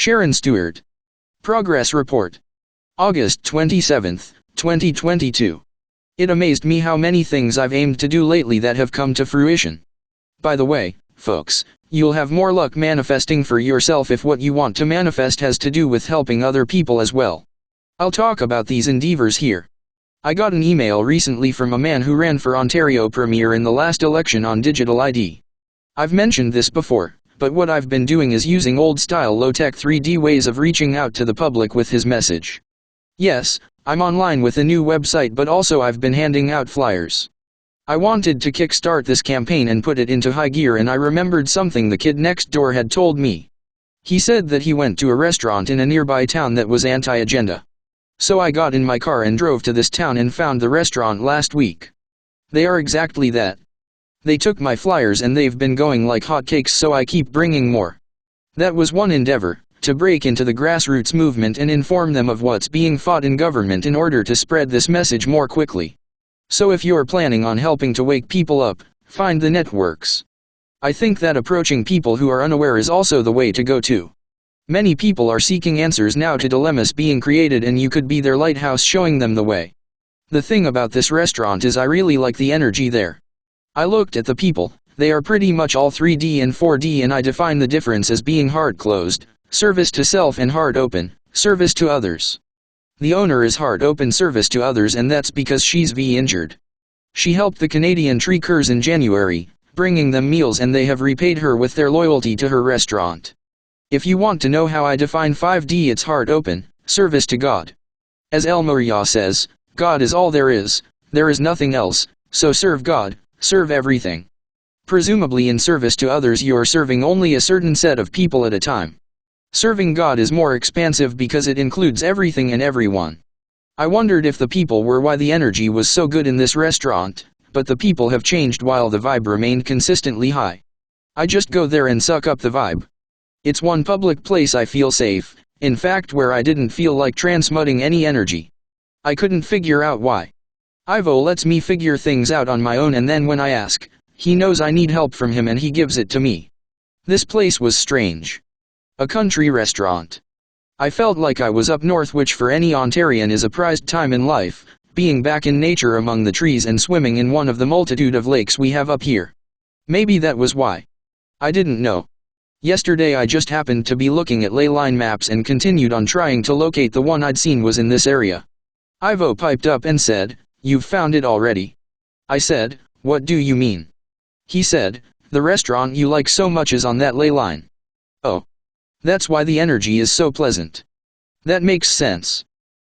Sharon Stewart. Progress Report. August 27, 2022. It amazed me how many things I've aimed to do lately that have come to fruition. By the way, folks, you'll have more luck manifesting for yourself if what you want to manifest has to do with helping other people as well. I'll talk about these endeavors here. I got an email recently from a man who ran for Ontario Premier in the last election on digital ID. I've mentioned this before, but what I've been doing is using old-style low-tech 3D ways of reaching out to the public with his message. Yes, I'm online with a new website, but also I've been handing out flyers. I wanted to kickstart this campaign and put it into high gear, and I remembered something the kid next door had told me. He said that he went to a restaurant in a nearby town that was anti-agenda. So I got in my car and drove to this town and found the restaurant last week. They are exactly that. They took my flyers and they've been going like hotcakes, so I keep bringing more. That was one endeavor, to break into the grassroots movement and inform them of what's being fought in government in order to spread this message more quickly. So if you're planning on helping to wake people up, find the networks. I think that approaching people who are unaware is also the way to go too. Many people are seeking answers now to dilemmas being created, and you could be their lighthouse showing them the way. The thing about this restaurant is I really like the energy there. I looked at the people, they are pretty much all 3D and 4D, and I define the difference as being heart closed, service to self, and heart open, service to others. The owner is heart open service to others, and that's because she's injured. She helped the Canadian tree curs in January, bringing them meals, and they have repaid her with their loyalty to her restaurant. If you want to know how I define 5D, it's heart open, service to God. As El Moria says, God is all there is nothing else, so serve God, serve everything. Presumably in service to others you're serving only a certain set of people at a time. Serving God is more expansive because it includes everything and everyone. I wondered if the people were why the energy was so good in this restaurant, but the people have changed while the vibe remained consistently high. I just go there and suck up the vibe. It's one public place I feel safe, in fact where I didn't feel like transmuting any energy. I couldn't figure out why. Ivo lets me figure things out on my own, and then when I ask, he knows I need help from him and he gives it to me. This place was strange. A country restaurant. I felt like I was up north, which for any Ontarian is a prized time in life, being back in nature among the trees and swimming in one of the multitude of lakes we have up here. Maybe that was why. I didn't know. Yesterday I just happened to be looking at ley line maps and continued on trying to locate the one I'd seen was in this area. Ivo piped up and said, "You've found it already?" I said, "What do you mean?" He said, "The restaurant you like so much is on that ley line." Oh. That's why the energy is so pleasant. That makes sense.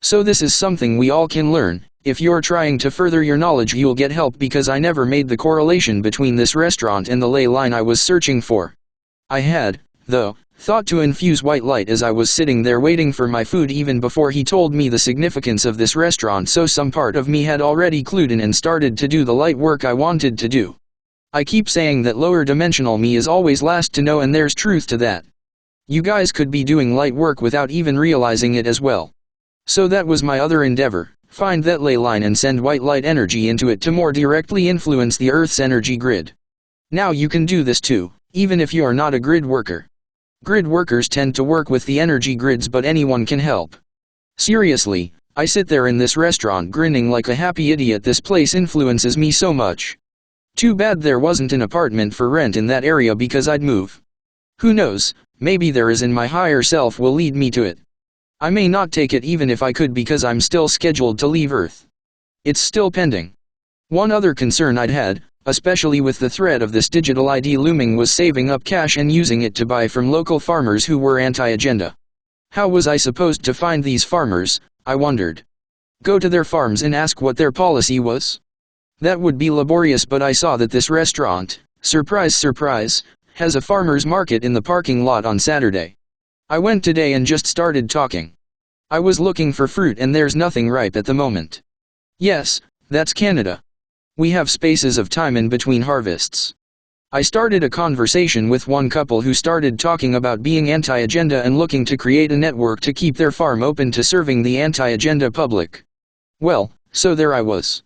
So this is something we all can learn. If you're trying to further your knowledge you'll get help, because I never made the correlation between this restaurant and the ley line I was searching for. I had, though, thought to infuse white light as I was sitting there waiting for my food even before he told me the significance of this restaurant, so some part of me had already clued in and started to do the light work I wanted to do. I keep saying that lower dimensional me is always last to know, and there's truth to that. You guys could be doing light work without even realizing it as well. So that was my other endeavor, find that ley line and send white light energy into it to more directly influence the Earth's energy grid. Now you can do this too, even if you are not a grid worker. Grid workers tend to work with the energy grids, but anyone can help. Seriously, I sit there in this restaurant grinning like a happy idiot. This place influences me so much. Too bad there wasn't an apartment for rent in that area, because I'd move. Who knows, maybe there is, and my higher self will lead me to it. I may not take it even if I could, because I'm still scheduled to leave Earth. It's still pending. One other concern I'd had, especially with the threat of this digital ID looming, was saving up cash and using it to buy from local farmers who were anti-agenda. How was I supposed to find these farmers, I wondered. Go to their farms and ask what their policy was? That would be laborious, but I saw that this restaurant, surprise surprise, has a farmer's market in the parking lot on Saturday. I went today and just started talking. I was looking for fruit and there's nothing ripe at the moment. Yes, that's Canada. We have spaces of time in between harvests. I started a conversation with one couple who started talking about being anti-agenda and looking to create a network to keep their farm open to serving the anti-agenda public. Well, so there I was.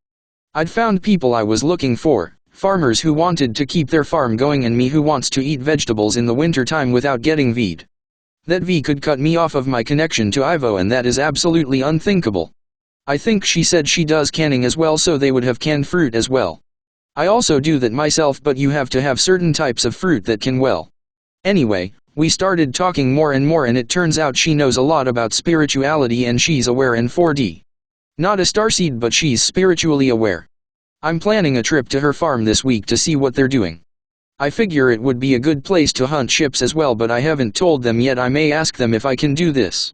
I'd found people I was looking for, farmers who wanted to keep their farm going, and me who wants to eat vegetables in the winter time without getting VE'd. That V could cut me off of my connection to Ivo, and that is absolutely unthinkable. I think she said she does canning as well, so they would have canned fruit as well. I also do that myself, but you have to have certain types of fruit that can well. Anyway, we started talking more and more, and it turns out she knows a lot about spirituality and she's aware in 4D. Not a starseed, but she's spiritually aware. I'm planning a trip to her farm this week to see what they're doing. I figure it would be a good place to hunt ships as well, but I haven't told them yet. I may ask them if I can do this.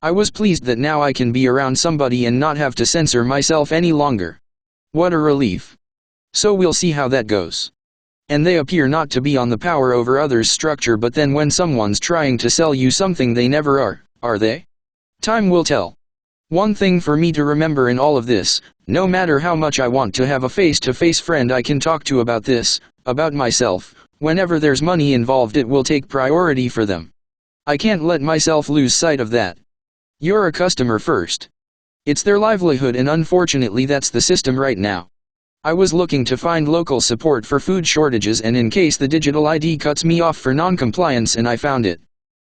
I was pleased that now I can be around somebody and not have to censor myself any longer. What a relief. So we'll see how that goes. And they appear not to be on the power over others structure, but then when someone's trying to sell you something, they never are they? Time will tell. One thing for me to remember in all of this, no matter how much I want to have a face-to-face friend I can talk to about this, about myself, whenever there's money involved it will take priority for them. I can't let myself lose sight of that. You're a customer first. It's their livelihood, and unfortunately that's the system right now. I was looking to find local support for food shortages and in case the digital ID cuts me off for non-compliance, and I found it.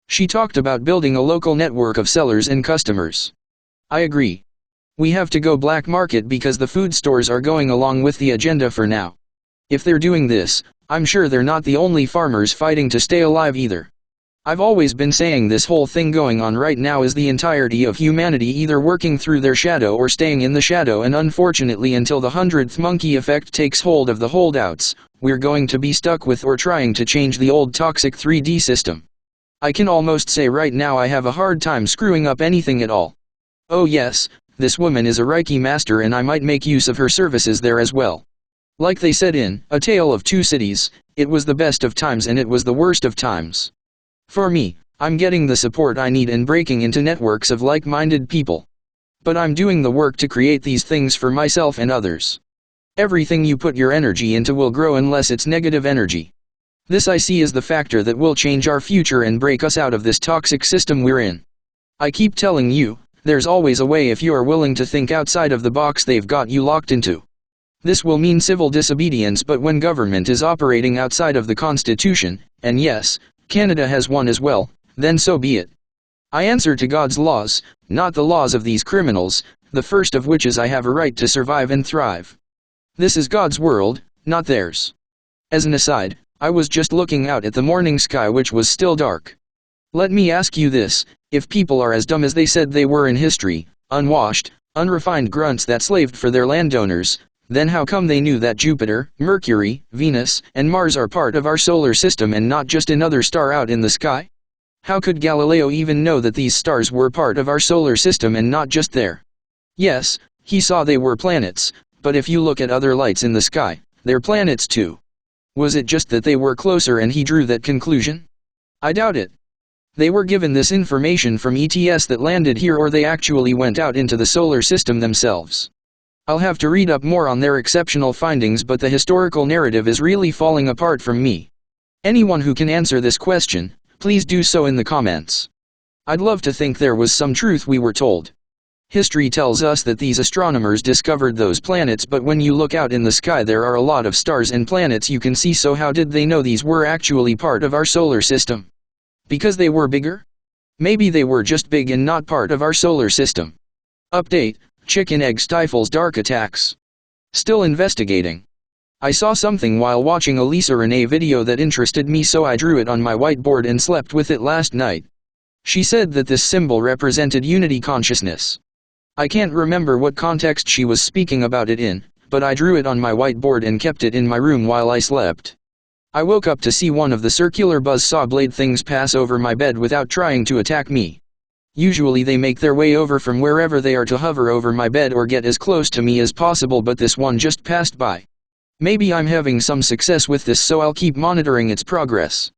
She talked about building a local network of sellers and customers. I agree. We have to go black market because the food stores are going along with the agenda for now. If they're doing this, I'm sure they're not the only farmers fighting to stay alive either. I've always been saying this whole thing going on right now is the entirety of humanity either working through their shadow or staying in the shadow, and unfortunately until the 100th monkey effect takes hold of the holdouts, we're going to be stuck with or trying to change the old toxic 3D system. I can almost say right now I have a hard time screwing up anything at all. Oh yes, this woman is a Reiki master and I might make use of her services there as well. Like they said in A Tale of Two Cities, it was the best of times and it was the worst of times. For me, I'm getting the support I need and breaking into networks of like-minded people. But I'm doing the work to create these things for myself and others. Everything you put your energy into will grow unless it's negative energy. This I see as the factor that will change our future and break us out of this toxic system we're in. I keep telling you, there's always a way if you are willing to think outside of the box they've got you locked into. This will mean civil disobedience, but when government is operating outside of the Constitution, and yes, Canada has one as well, then so be it. I answer to God's laws, not the laws of these criminals, the first of which is I have a right to survive and thrive. This is God's world, not theirs. As an aside, I was just looking out at the morning sky which was still dark. Let me ask you this, if people are as dumb as they said they were in history, unwashed, unrefined grunts that slaved for their landowners, then how come they knew that Jupiter, Mercury, Venus, and Mars are part of our solar system and not just another star out in the sky? How could Galileo even know that these stars were part of our solar system and not just there? Yes, he saw they were planets, but if you look at other lights in the sky, they're planets too. Was it just that they were closer and he drew that conclusion? I doubt it. They were given this information from ETS that landed here, or they actually went out into the solar system themselves. I'll have to read up more on their exceptional findings, but the historical narrative is really falling apart from me. Anyone who can answer this question, please do so in the comments. I'd love to think there was some truth we were told. History tells us that these astronomers discovered those planets, but when you look out in the sky there are a lot of stars and planets you can see, so how did they know these were actually part of our solar system? Because they were bigger? Maybe they were just big and not part of our solar system. Update: chicken egg stifles dark attacks. Still investigating. I saw something while watching a Lisa Renee video that interested me, so I drew it on my whiteboard and slept with it last night. She said that this symbol represented unity consciousness. I can't remember what context she was speaking about it in, but I drew it on my whiteboard and kept it in my room while I slept. I woke up to see one of the circular buzzsaw blade things pass over my bed without trying to attack me. Usually they make their way over from wherever they are to hover over my bed or get as close to me as possible, but this one just passed by. Maybe I'm having some success with this, so I'll keep monitoring its progress.